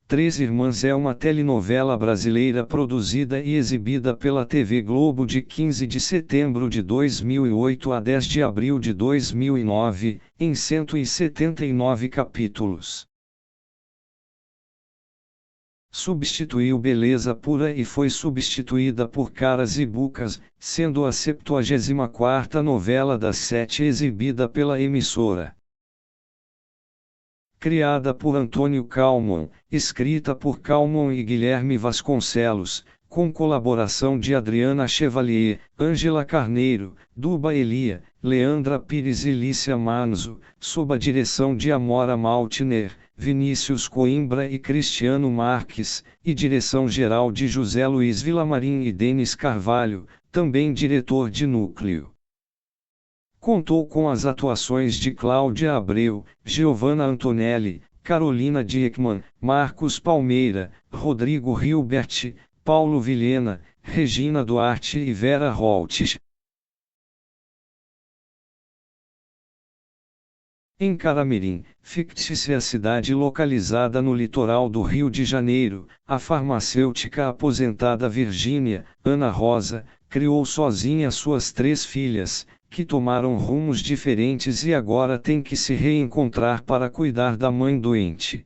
Três Irmãs é uma telenovela brasileira produzida e exibida pela TV Globo de 15 de setembro de 2008 a 10 de abril de 2009, em 179 capítulos. Substituiu Beleza Pura e foi substituída por Caras e Bucas, sendo a 74ª novela das 7 exibida pela emissora. Criada por Antônio Calmon, escrita por Calmon e Guilherme Vasconcelos, com colaboração de Adriana Chevalier, Ângela Carneiro, Duba Elia, Leandra Pires e Lícia Manzo, sob a direção de Amora Maltner, Vinícius Coimbra e Cristiano Marques, e direção-geral de José Luiz Vilamarim e Denis Carvalho, também diretor de núcleo. Contou com as atuações de Cláudia Abreu, Giovanna Antonelli, Carolina Diekmann, Marcos Palmeira, Rodrigo Hilbert, Paulo Vilhena, Regina Duarte e Vera Holtz. Em Caramirim, fictícia cidade localizada no litoral do Rio de Janeiro, a farmacêutica aposentada Virgínia, Ana Rosa, criou sozinha suas 3 filhas, que tomaram rumos diferentes e agora tem que se reencontrar para cuidar da mãe doente.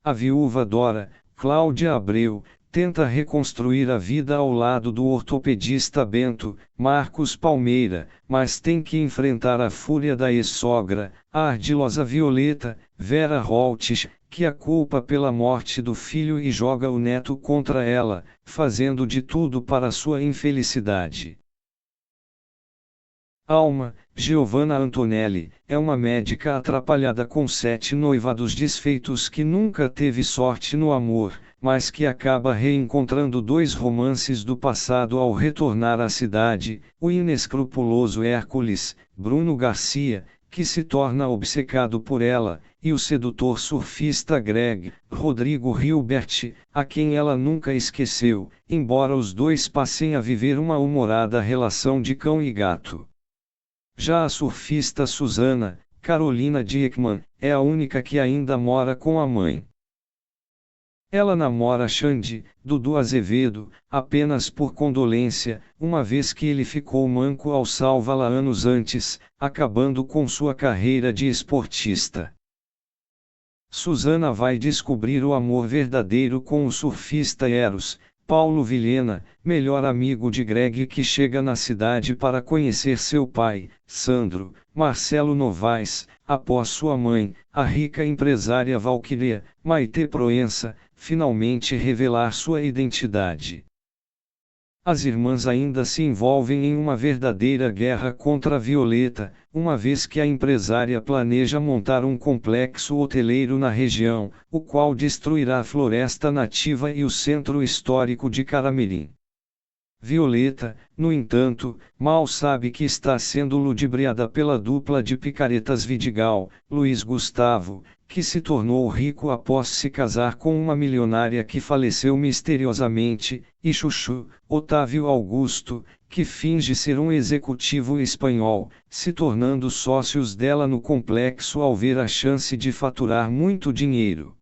A viúva Dora, Cláudia Abreu, tenta reconstruir a vida ao lado do ortopedista Bento, Marcos Palmeira, mas tem que enfrentar a fúria da ex-sogra, a ardilosa Violeta, Vera Holtz, que a culpa pela morte do filho e joga o neto contra ela, fazendo de tudo para sua infelicidade. Alma, Giovanna Antonelli, é uma médica atrapalhada com 7 noivados desfeitos que nunca teve sorte no amor, mas que acaba reencontrando 2 romances do passado ao retornar à cidade, o inescrupuloso Hércules, Bruno Garcia, que se torna obcecado por ela, e o sedutor surfista Greg, Rodrigo Hilbert, a quem ela nunca esqueceu, embora os dois passem a viver uma humorada relação de cão e gato. Já a surfista Susana, Carolina Diekmann, é a única que ainda mora com a mãe. Ela namora Xande, Dudu Azevedo, apenas por condolência, uma vez que ele ficou manco ao salvá-la anos antes, acabando com sua carreira de esportista. Susana vai descobrir o amor verdadeiro com o surfista Eros, Paulo Vilhena, melhor amigo de Greg que chega na cidade para conhecer seu pai, Sandro, Marcelo Novaes, após sua mãe, a rica empresária Valquíria, Maitê Proença, finalmente revelar sua identidade. As irmãs ainda se envolvem em uma verdadeira guerra contra Violeta, uma vez que a empresária planeja montar um complexo hoteleiro na região, o qual destruirá a floresta nativa e o centro histórico de Caramirim. Violeta, no entanto, mal sabe que está sendo ludibriada pela dupla de picaretas Vidigal, Luiz Gustavo, que se tornou rico após se casar com uma milionária que faleceu misteriosamente, e Chuchu, Otávio Augusto, que finge ser um executivo espanhol, se tornando sócios dela no complexo ao ver a chance de faturar muito dinheiro.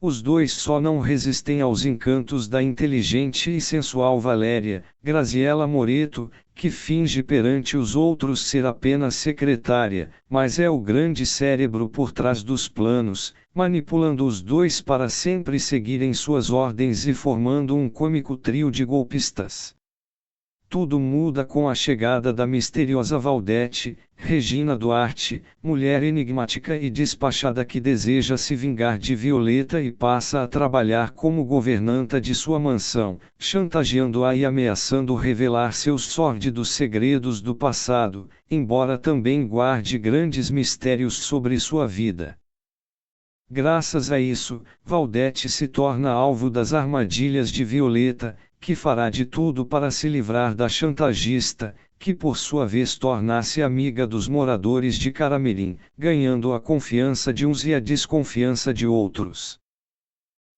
Os dois só não resistem aos encantos da inteligente e sensual Valéria, Graziella Moreto, que finge perante os outros ser apenas secretária, mas é o grande cérebro por trás dos planos, manipulando os dois para sempre seguirem suas ordens e formando um cômico trio de golpistas. Tudo muda com a chegada da misteriosa Valdete, Regina Duarte, mulher enigmática e despachada que deseja se vingar de Violeta e passa a trabalhar como governanta de sua mansão, chantageando-a e ameaçando revelar seus sórdidos segredos do passado, embora também guarde grandes mistérios sobre sua vida. Graças a isso, Valdete se torna alvo das armadilhas de Violeta, que fará de tudo para se livrar da chantagista, que por sua vez torna-se amiga dos moradores de Caramirim, ganhando a confiança de uns e a desconfiança de outros.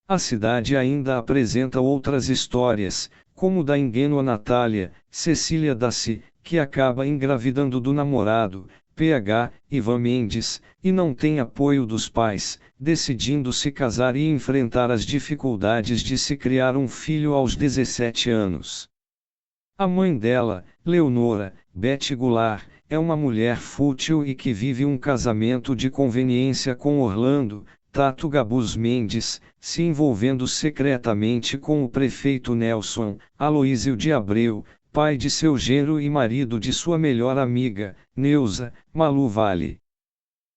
A cidade ainda apresenta outras histórias, como da ingênua Natália, Cecília Daci, que acaba engravidando do namorado, PH, Ivan Mendes, e não tem apoio dos pais, decidindo se casar e enfrentar as dificuldades de se criar um filho aos 17 anos. A mãe dela, Leonora, Beth Goulart, é uma mulher fútil e que vive um casamento de conveniência com Orlando, Tato Gabus Mendes, se envolvendo secretamente com o prefeito Nelson Aloísio de Abreu, pai de seu genro e marido de sua melhor amiga, Neuza, Malu Vale.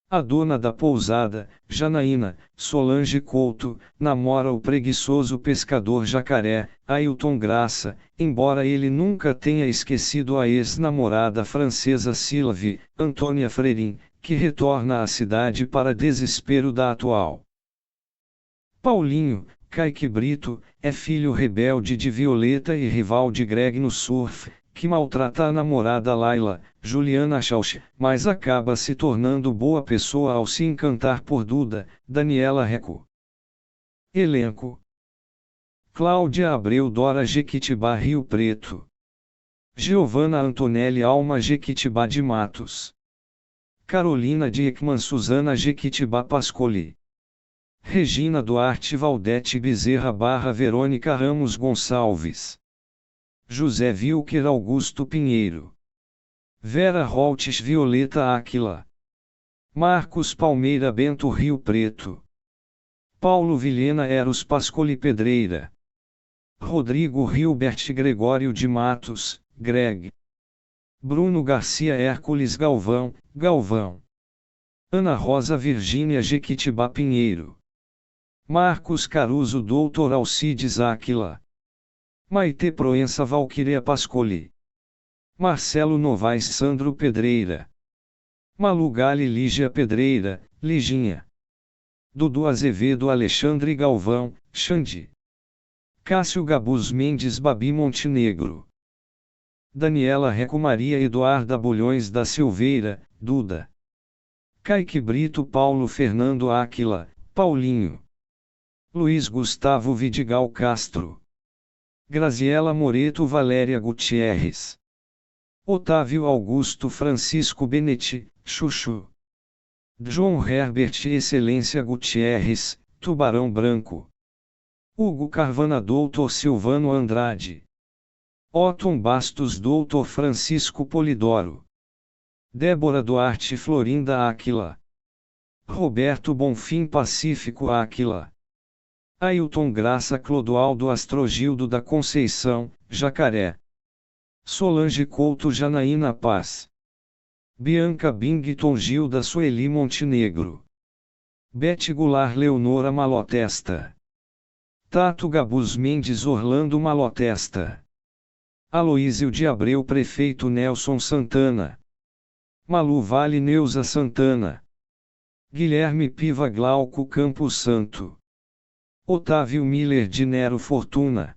A dona da pousada, Janaína, Solange Couto, namora o preguiçoso pescador Jacaré, Ailton Graça, embora ele nunca tenha esquecido a ex-namorada francesa Sylvie, Antônia Frerin, que retorna à cidade para desespero da atual. Paulinho, Kaique Brito, é filho rebelde de Violeta e rival de Greg no surf, que maltrata a namorada Laila, Juliana Schauch, mas acaba se tornando boa pessoa ao se encantar por Duda, Daniela Reco. Elenco: Cláudia Abreu, Dora Jequitibá, Rio Preto. Giovanna Antonelli, Alma Jequitibá de Matos. Carolina Diekman, Suzana Jequitibá Pascoli. Regina Duarte Valdete Bezerra / Verônica Ramos Gonçalves. José Wilker Augusto Pinheiro. Vera Holtes Violeta Áquila. Marcos Palmeira Bento Rio Preto. Paulo Vilhena Eros Pascoli Pedreira. Rodrigo Hilbert Gregório de Matos, Greg. Bruno Garcia Hércules Galvão, Galvão. Ana Rosa Virgínia Jequitibá Pinheiro. Marcos Caruso Doutor Alcides Áquila. Maite Proença Valquíria Pascoli. Marcelo Novaes Sandro Pedreira. Malu Gali Lígia Pedreira, Liginha. Dudu Azevedo Alexandre Galvão, Xandi. Cássio Gabus Mendes Babi Montenegro. Daniela Reco Maria Eduarda Bulhões da Silveira, Duda. Kaique Brito Paulo Fernando Áquila, Paulinho. Luiz Gustavo Vidigal Castro. Graziela Moreto Valéria Gutierrez. Otávio Augusto Francisco Benetti, Chuchu. João Herbert Excelência Gutierrez, Tubarão Branco. Hugo Carvana Doutor Silvano Andrade. Otton Bastos Doutor Francisco Polidoro. Débora Duarte Florinda Áquila. Roberto Bonfim Pacífico Áquila. Ailton Graça Clodoaldo Astrogildo da Conceição, Jacaré. Solange Couto Janaína Paz. Bianca Bington Gilda Sueli Montenegro. Beth Goulart Leonora Malotesta. Tato Gabus Mendes Orlando Malotesta. Aloísio de Abreu Prefeito Nelson Santana. Malu Vale Neuza Santana. Guilherme Piva Glauco Campos Santo. Otávio Miller de Nero Fortuna.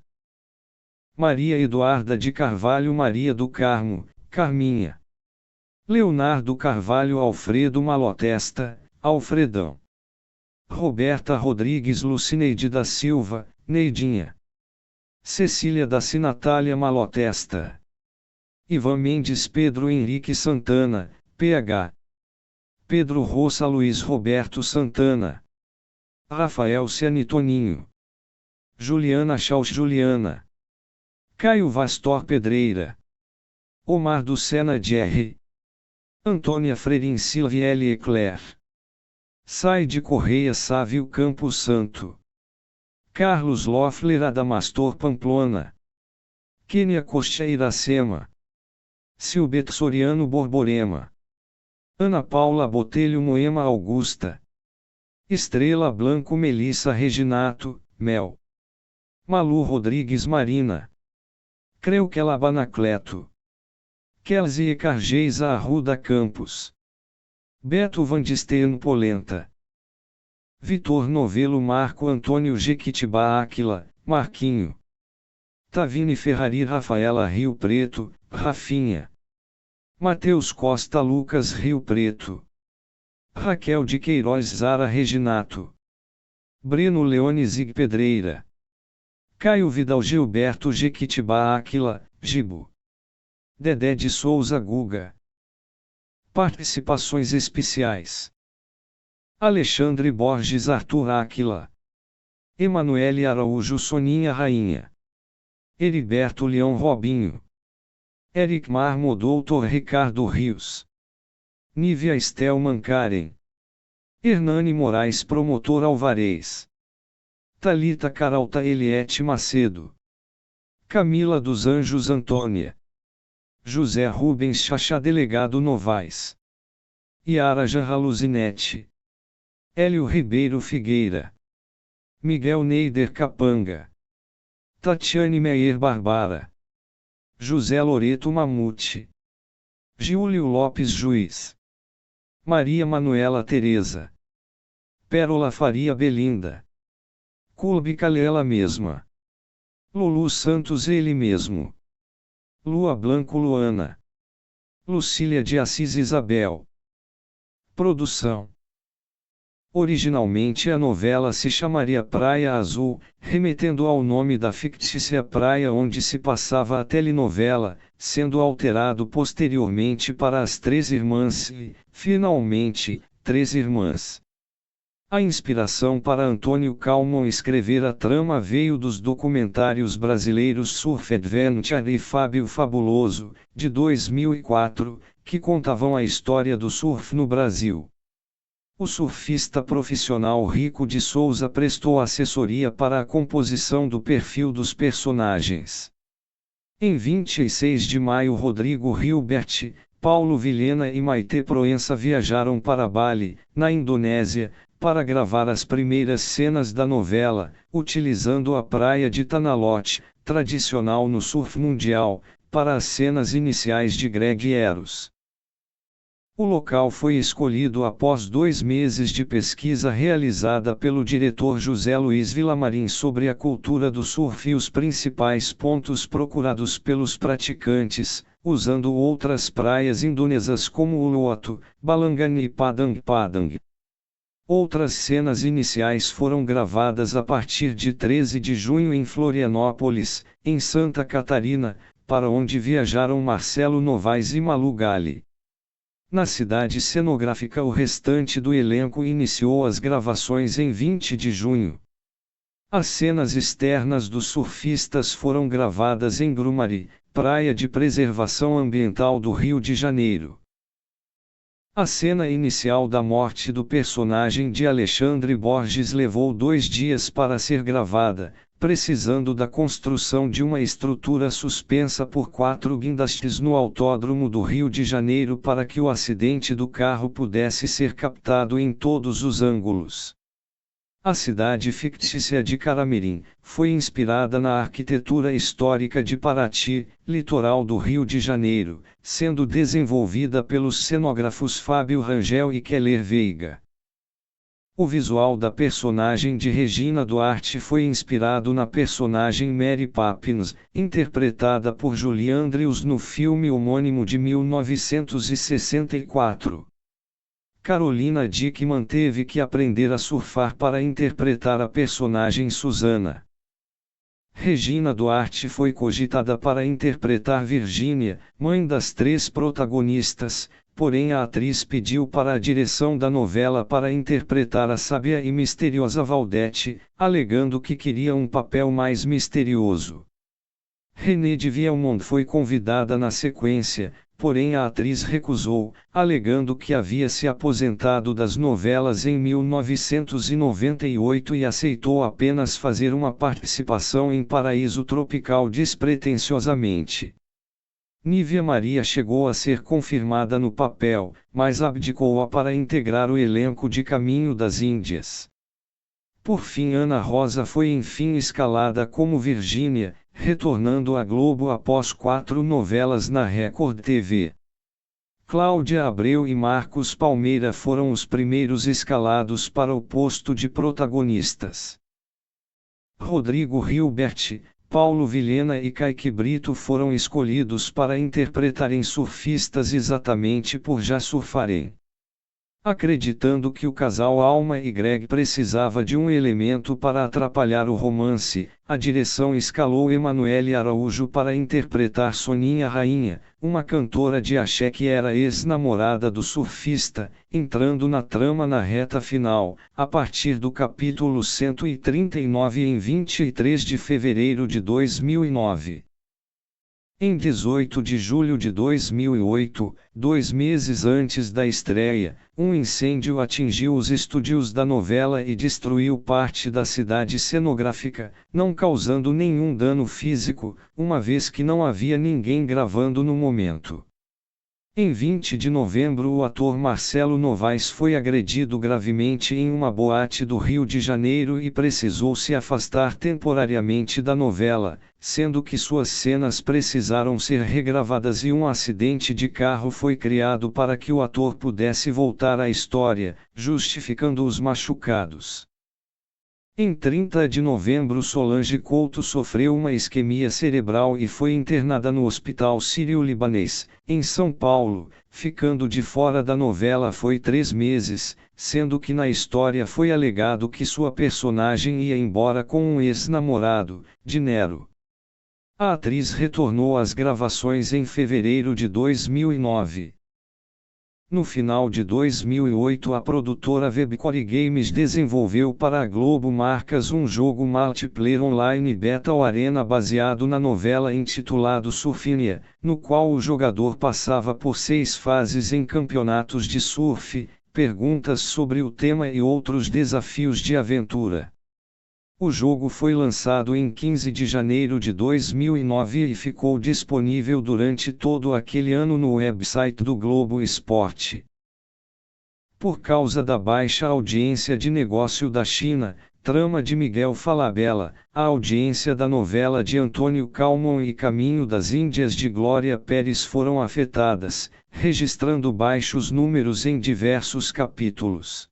Maria Eduarda de Carvalho Maria do Carmo, Carminha. Leonardo Carvalho Alfredo Malotesta, Alfredão. Roberta Rodrigues Lucineide da Silva, Neidinha. Cecília Daci Natália Malotesta. Ivan Mendes Pedro Henrique Santana, PH. Pedro Roça Luiz Roberto Santana. Rafael Ciani Toninho. Juliana Chaus Juliana. Caio Vastor Pedreira. Omar do Sena Jerry. Antônia Frerin Silviele Eclair. Saide Correia Sávio Campos Santo. Carlos Loeffler Adamastor Pamplona. Kênia Costa Iracema. Silbet Soriano Borborema. Ana Paula Botelho Moema Augusta. Estrela Blanco Melissa Reginato, Mel. Malu Rodrigues Marina. Creuquela Banacleto. Kelsey Cargeisa Arruda Campos. Beto Vandisteno Polenta. Vitor Novelo Marco Antônio Jequitibá Áquila, Marquinho. Tavine Ferrari Rafaela Rio Preto, Rafinha. Mateus Costa Lucas Rio Preto. Raquel de Queiroz Zara Reginato. Breno Leone Zig Pedreira. Caio Vidal Gilberto Jequitibá Áquila, Gibo. Dedé de Souza Guga. Participações especiais: Alexandre Borges, Arthur Áquila, Emanuele Araújo, Soninha Rainha, Heriberto Leão, Robinho, Eric Marmo, Doutor Ricardo Rios, Nívia Stelman, Karen, Hernani Moraes, Promotor Alvarez, Thalita Caralta, Eliette Macedo, Camila dos Anjos, Antônia, José Rubens Chachá, Delegado Novaes, Yara Janraluzinete, Hélio Ribeiro Figueira, Miguel Neider Capanga, Tatiane Meyer Barbara, José Loreto Mamute, Giulio Lopes Juiz, Maria Manuela Teresa, Pérola Faria Belinda, Culbi Calela mesma, Lulu Santos, ele mesmo, Lua Blanco Luana, Lucília de Assis Isabel. Produção: originalmente a novela se chamaria Praia Azul, remetendo ao nome da fictícia praia onde se passava a telenovela, sendo alterado posteriormente para As Três Irmãs e, finalmente, Três Irmãs. A inspiração para Antônio Calmon escrever a trama veio dos documentários brasileiros Surf Adventure e Fábio Fabuloso, de 2004, que contavam a história do surf no Brasil. O surfista profissional Rico de Souza prestou assessoria para a composição do perfil dos personagens. Em 26 de maio, Rodrigo Hilbert, Paulo Vilhena e Maite Proença viajaram para Bali, na Indonésia, para gravar as primeiras cenas da novela, utilizando a praia de Tanalote, tradicional no surf mundial, para as cenas iniciais de Greg e Eros. O local foi escolhido após 2 meses de pesquisa realizada pelo diretor José Luiz Vilamarim sobre a cultura do surf e os principais pontos procurados pelos praticantes, usando outras praias indonesas como Uluwatu, Balangani e Padang Padang. Outras cenas iniciais foram gravadas a partir de 13 de junho em Florianópolis, em Santa Catarina, para onde viajaram Marcelo Novaes e Malu Gali. Na cidade cenográfica, o restante do elenco iniciou as gravações em 20 de junho. As cenas externas dos surfistas foram gravadas em Grumari, praia de preservação ambiental do Rio de Janeiro. A cena inicial da morte do personagem de Alexandre Borges levou 2 dias para ser gravada, precisando da construção de uma estrutura suspensa por 4 guindastes no autódromo do Rio de Janeiro para que o acidente do carro pudesse ser captado em todos os ângulos. A cidade fictícia de Caramirim foi inspirada na arquitetura histórica de Paraty, litoral do Rio de Janeiro, sendo desenvolvida pelos cenógrafos Fábio Rangel e Keller Veiga. O visual da personagem de Regina Duarte foi inspirado na personagem Mary Poppins, interpretada por Julie Andrews no filme homônimo de 1964. Carolina Dickman teve que aprender a surfar para interpretar a personagem Susana. Regina Duarte foi cogitada para interpretar Virgínia, mãe das 3 protagonistas, porém a atriz pediu para a direção da novela para interpretar a sábia e misteriosa Valdete, alegando que queria um papel mais misterioso. René de Vielmont foi convidada na sequência, porém a atriz recusou, alegando que havia se aposentado das novelas em 1998 e aceitou apenas fazer uma participação em Paraíso Tropical despretensiosamente. Nívia Maria chegou a ser confirmada no papel, mas abdicou-a para integrar o elenco de Caminho das Índias. Por fim, Ana Rosa foi enfim escalada como Virgínia, retornando à Globo após 4 novelas na Record TV. Cláudia Abreu e Marcos Palmeira foram os primeiros escalados para o posto de protagonistas. Rodrigo Hilbert, Paulo Vilhena e Kaique Brito foram escolhidos para interpretarem surfistas exatamente por já surfarem. Acreditando que o casal Alma e Greg precisava de um elemento para atrapalhar o romance, a direção escalou Emanuele Araújo para interpretar Soninha Rainha, uma cantora de axé que era ex-namorada do surfista, entrando na trama na reta final, a partir do capítulo 139 em 23 de fevereiro de 2009. Em 18 de julho de 2008, 2 meses antes da estreia, um incêndio atingiu os estúdios da novela e destruiu parte da cidade cenográfica, não causando nenhum dano físico, uma vez que não havia ninguém gravando no momento. Em 20 de novembro, o ator Marcelo Novaes foi agredido gravemente em uma boate do Rio de Janeiro e precisou se afastar temporariamente da novela, sendo que suas cenas precisaram ser regravadas e um acidente de carro foi criado para que o ator pudesse voltar à história, justificando os machucados. Em 30 de novembro, Solange Couto sofreu uma isquemia cerebral e foi internada no Hospital Sírio-Libanês, em São Paulo, ficando de fora da novela foi 3 meses, sendo que na história foi alegado que sua personagem ia embora com um ex-namorado, Dinero. A atriz retornou às gravações em fevereiro de 2009. No final de 2008, a produtora Webcore Games desenvolveu para a Globo Marcas um jogo multiplayer online Battle Arena baseado na novela intitulado Surfínea, no qual o jogador passava por 6 fases em campeonatos de surf, perguntas sobre o tema e outros desafios de aventura. O jogo foi lançado em 15 de janeiro de 2009 e ficou disponível durante todo aquele ano no website do Globo Esporte. Por causa da baixa audiência de negócio da China, trama de Miguel Falabella, a audiência da novela de Antônio Calmon e Caminho das Índias de Glória Pérez foram afetadas, registrando baixos números em diversos capítulos.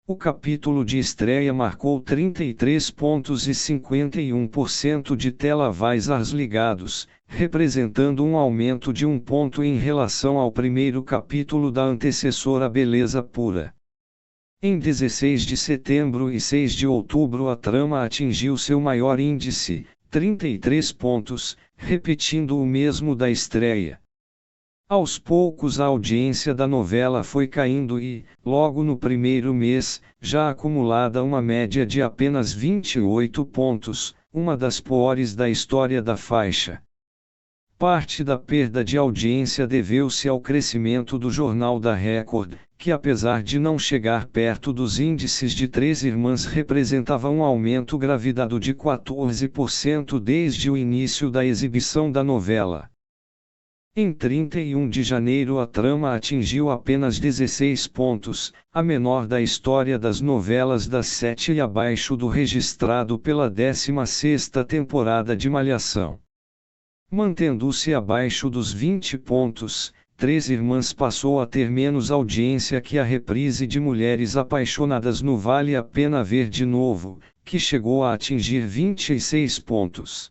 O capítulo de estreia marcou 33 pontos e 51% de telavizors ligados, representando um aumento de 1 ponto em relação ao primeiro capítulo da antecessora Beleza Pura. Em 16 de setembro e 6 de outubro, a trama atingiu seu maior índice, 33 pontos, repetindo o mesmo da estreia. Aos poucos a audiência da novela foi caindo e, logo no primeiro mês, já acumulada uma média de apenas 28 pontos, uma das piores da história da faixa. Parte da perda de audiência deveu-se ao crescimento do Jornal da Record, que apesar de não chegar perto dos índices de Três Irmãs representava um aumento gravidado de 14% desde o início da exibição da novela. Em 31 de janeiro a trama atingiu apenas 16 pontos, a menor da história das novelas das 7 e abaixo do registrado pela 16ª temporada de Malhação. Mantendo-se abaixo dos 20 pontos, Três Irmãs passou a ter menos audiência que a reprise de Mulheres Apaixonadas no Vale a Pena Ver de Novo, que chegou a atingir 26 pontos.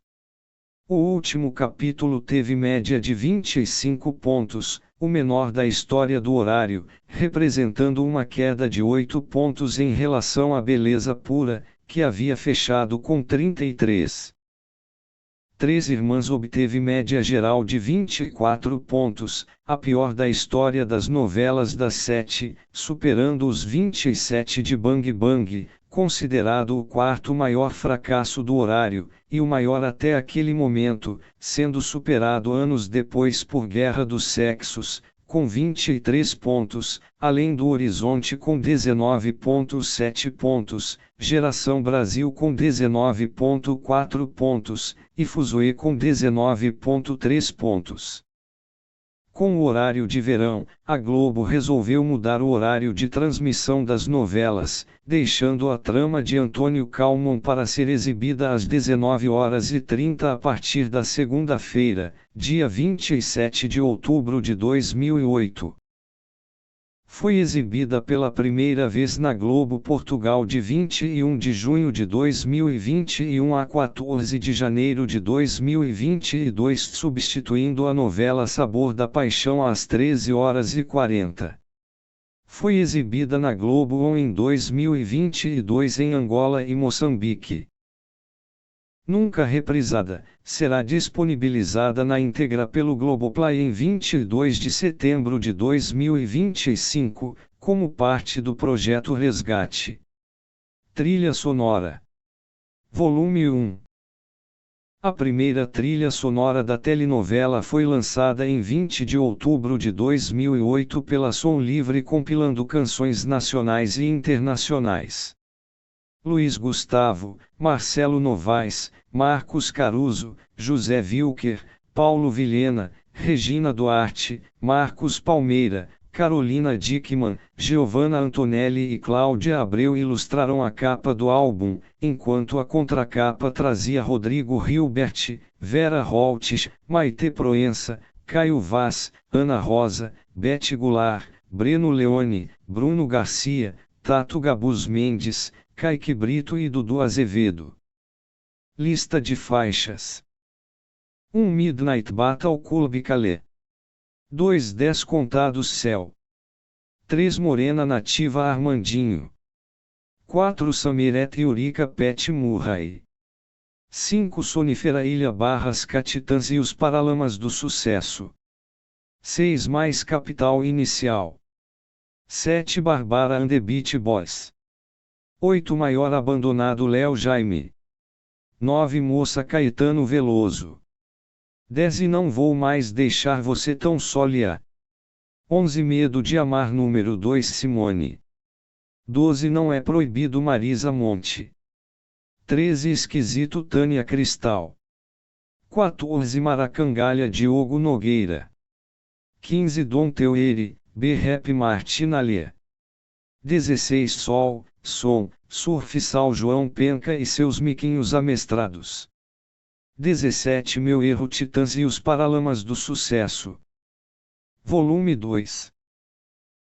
O último capítulo teve média de 25 pontos, o menor da história do horário, representando uma queda de 8 pontos em relação à Beleza Pura, que havia fechado com 33. Três Irmãs obteve média geral de 24 pontos, a pior da história das novelas das 7, superando os 27 de Bang Bang, considerado o quarto maior fracasso do horário, e o maior até aquele momento, sendo superado anos depois por Guerra dos Sexos, com 23 pontos, além do Horizonte com 19,7 pontos, Geração Brasil com 19,4 pontos, e Fuzue com 19,3 pontos. Com o horário de verão, a Globo resolveu mudar o horário de transmissão das novelas, deixando a trama de Antônio Calmon para ser exibida às 19h30 a partir da segunda-feira, dia 27 de outubro de 2008. Foi exibida pela primeira vez na Globo Portugal de 21 de junho de 2021 a 14 de janeiro de 2022, substituindo a novela Sabor da Paixão às 13h40. Foi exibida na Globo em 2022 em Angola e Moçambique. Nunca reprisada, será disponibilizada na íntegra pelo Globoplay em 22 de setembro de 2025, como parte do projeto Resgate. Trilha sonora. Volume 1. A primeira trilha sonora da telenovela foi lançada em 20 de outubro de 2008 pela Som Livre, compilando canções nacionais e internacionais. Luiz Gustavo, Marcelo Novaes, Marcos Caruso, José Wilker, Paulo Vilhena, Regina Duarte, Marcos Palmeira, Carolina Dickmann, Giovanna Antonelli e Cláudia Abreu ilustraram a capa do álbum, enquanto a contracapa trazia Rodrigo Hilbert, Vera Holtz, Maite Proença, Caio Vaz, Ana Rosa, Beth Goulart, Breno Leone, Bruno Garcia, Tato Gabus Mendes, Kaique Brito e Dudu Azevedo. Lista de faixas: 1 Midnight Battle Club Calais. 2 10 Contados Céu. 3 Morena Nativa Armandinho. 4 Samirete Eurica Pet Murray. 5 Sonífera Ilha Barras Catitãs e os Paralamas do Sucesso. 6 Mais Capital Inicial. 7 Barbara and the Beach Boys. 8 Maior Abandonado Léo Jaime. 9 Moça Caetano Veloso. 10 E Não Vou Mais Deixar Você Tão Sólia. 11 Medo de Amar número 2 Simone. 12 Não É Proibido Marisa Monte. 13 Esquisito Tânia Cristal. 14 Maracangalha Diogo Nogueira. 15 Dom Teuere, B-Rap Martina Lê. 16 Sol, Som, Surf Sal João Penca e seus miquinhos amestrados. 17 Meu Erro Titãs e os Paralamas do Sucesso. Volume 2.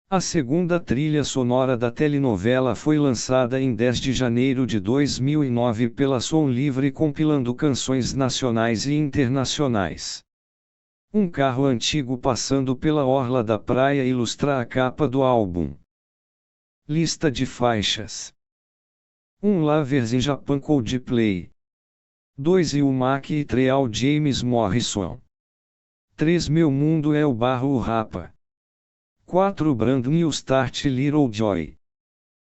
A segunda trilha sonora da telenovela foi lançada em 10 de janeiro de 2009 pela Som Livre, compilando canções nacionais e internacionais. Um carro antigo passando pela orla da praia ilustra a capa do álbum. Lista de faixas: 1 Lovers in Japan Coldplay. 2 Ilmac e Treal James Morrison. 3 Meu Mundo é o Barro Rapa. 4 Brand New Start Little Joy.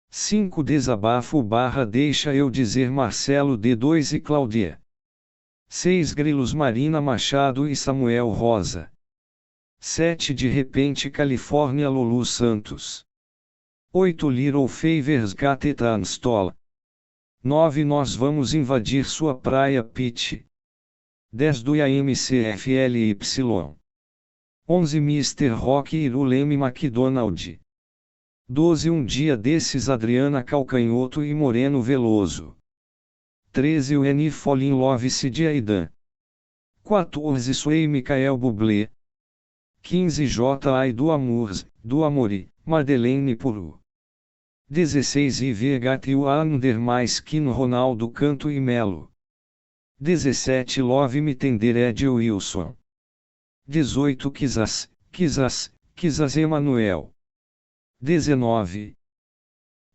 5 Desabafo / Deixa Eu Dizer Marcelo D2 e Cláudia. 6 Grilos Marina Machado e Samuel Rosa. 7 De Repente Califórnia Lulu Santos. 8 Little Favors Gateta Anstola. 9 Nós Vamos Invadir Sua Praia Pitch. 10 do IAMCFLY. 11 Mr. Rock e Leme McDonald. 12 Um Dia Desses Adriana Calcanhoto e Moreno Veloso. 13 O Eni Fall in Love Cid Aidan. 14 Sway Michael Bublé. 15 J.I. do Amours, do Amori, Madeleine Puru. 16 IVH e o Ander mais Kino Ronaldo Canto e Melo. 17 Love Me Tender Ed Wilson. 18 Quizás Emanuel. 19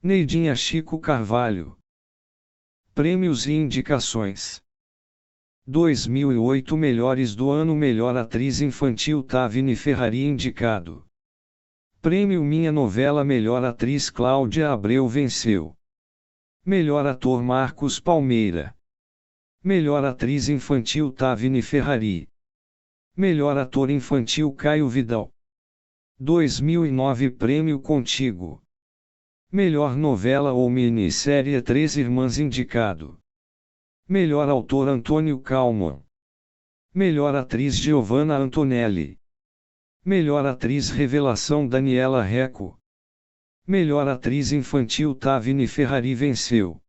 Neidinha Chico Carvalho. Prêmios e indicações: 2008 Melhores do Ano. Melhor Atriz Infantil Tavine Ferrari indicado. Prêmio Minha Novela. Melhor Atriz Cláudia Abreu venceu. Melhor Ator Marcos Palmeira. Melhor Atriz Infantil Tavine Ferrari. Melhor Ator Infantil Caio Vidal. 2009 Prêmio Contigo. Melhor Novela ou Minissérie Três Irmãs indicado. Melhor Autor Antônio Calmon. Melhor Atriz Giovanna Antonelli. Melhor Atriz Revelação Daniela Reco. Melhor Atriz Infantil Tavine Ferrari venceu.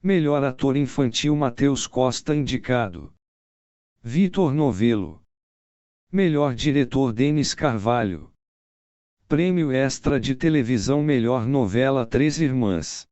Melhor Ator Infantil Matheus Costa indicado. Vitor Novello. Melhor Diretor Denis Carvalho. Prêmio Extra de Televisão Melhor Novela Três Irmãs.